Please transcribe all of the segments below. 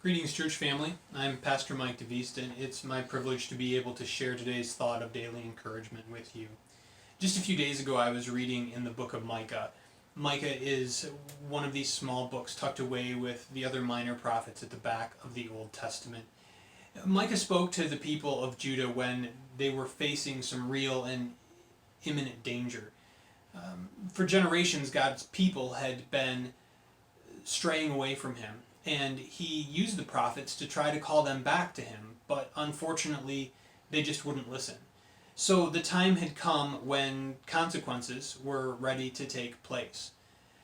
Greetings, church family. I'm Pastor Mike DeVuyst, and it's my privilege to be able to share today's thought of daily encouragement with you. Just a few days ago, I was reading in the book of Micah. Micah is one of these small books tucked away with the other minor prophets at the back of the Old Testament. Micah spoke to the people of Judah when they were facing some real and imminent danger. For generations, God's people had been straying away from him, and he used the prophets to try to call them back to him, but unfortunately they just wouldn't listen. So the time had come when consequences were ready to take place.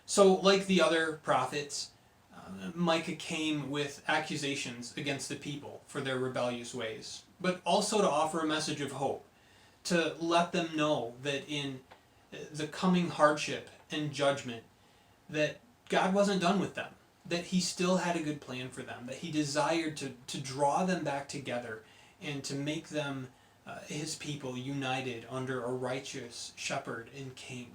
So like the other prophets, Micah came with accusations against the people for their rebellious ways, but also to offer a message of hope, to let them know that in the coming hardship and judgment that God wasn't done with them, that he still had a good plan for them, that he desired to draw them back together and to make them his people united under a righteous shepherd and king.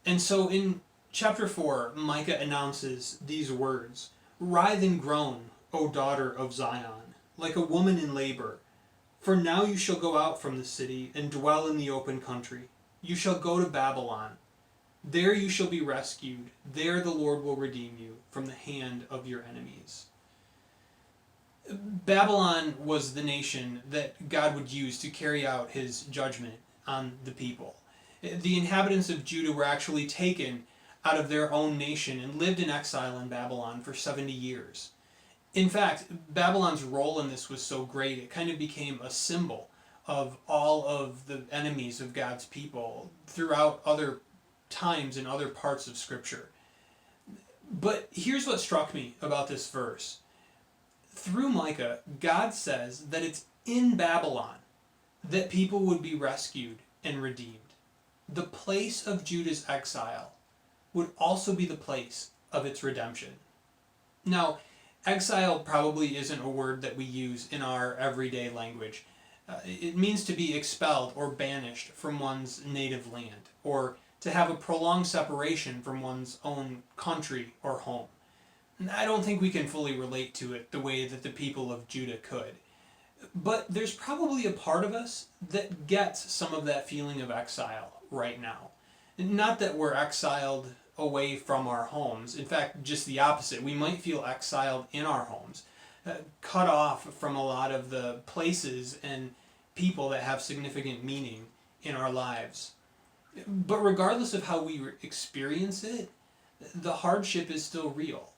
And so in chapter 4, Micah announces these words: "Writhe and groan, O daughter of Zion, like a woman in labor. For now you shall go out from the city and dwell in the open country. You shall go to Babylon. There you shall be rescued. There the Lord will redeem you from the hand of your enemies." Babylon was the nation that God would use to carry out his judgment on the people. The inhabitants of Judah were actually taken out of their own nation and lived in exile in Babylon for 70 years. In fact, Babylon's role in this was so great, it kind of became a symbol of all of the enemies of God's people throughout other times in other parts of Scripture. But here's what struck me about this verse. Through Micah, God says that it's in Babylon that people would be rescued and redeemed. The place of Judah's exile would also be the place of its redemption. Now, exile probably isn't a word that we use in our everyday language. It means to be expelled or banished from one's native land, or to have a prolonged separation from one's own country or home. And I don't think we can fully relate to it the way that the people of Judah could. But there's probably a part of us that gets some of that feeling of exile right now. Not that we're exiled away from our homes. In fact, just the opposite. We might feel exiled in our homes, cut off from a lot of the places and people that have significant meaning in our lives. But regardless of how we experience it, the hardship is still real.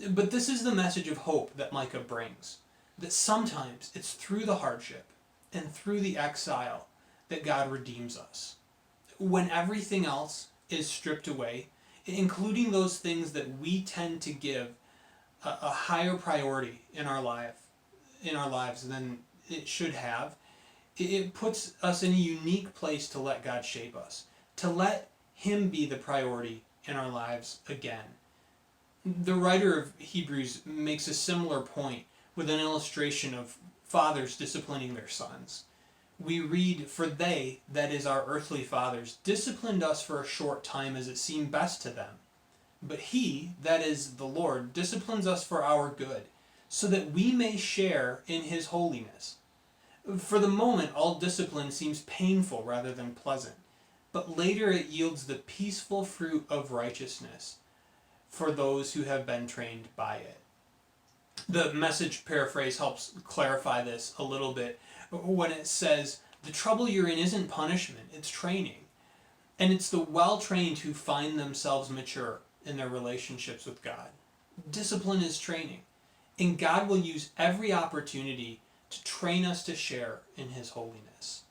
But this is the message of hope that Micah brings, that sometimes it's through the hardship and through the exile that God redeems us. When everything else is stripped away, including those things that we tend to give a higher priority in our lives than it should have, it puts us in a unique place to let God shape us, to let him be the priority in our lives again. The writer of Hebrews makes a similar point with an illustration of fathers disciplining their sons. We read, "For they," that is our earthly fathers, "disciplined us for a short time as it seemed best to them. But he," that is the Lord, "disciplines us for our good, so that we may share in his holiness." For the moment, all discipline seems painful rather than pleasant, but later it yields the peaceful fruit of righteousness for those who have been trained by it. The Message paraphrase helps clarify this a little bit when it says, "The trouble you're in isn't punishment, it's training. And it's the well-trained who find themselves mature in their relationships with God." Discipline is training, and God will use every opportunity to train us to share in his holiness.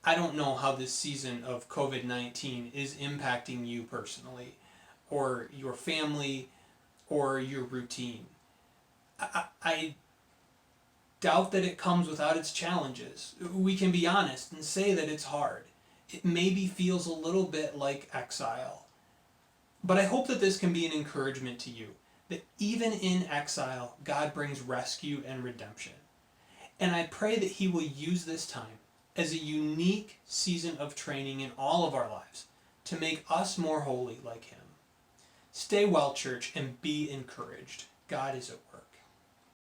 I don't know how this season of COVID-19 is impacting you personally, or your family, or your routine. I doubt that it comes without its challenges. We can be honest and say that it's hard. It maybe feels a little bit like exile. But I hope that this can be an encouragement to you, that even in exile, God brings rescue and redemption. And I pray that he will use this time as a unique season of training in all of our lives to make us more holy like him. Stay well, church, and be encouraged. God is at work.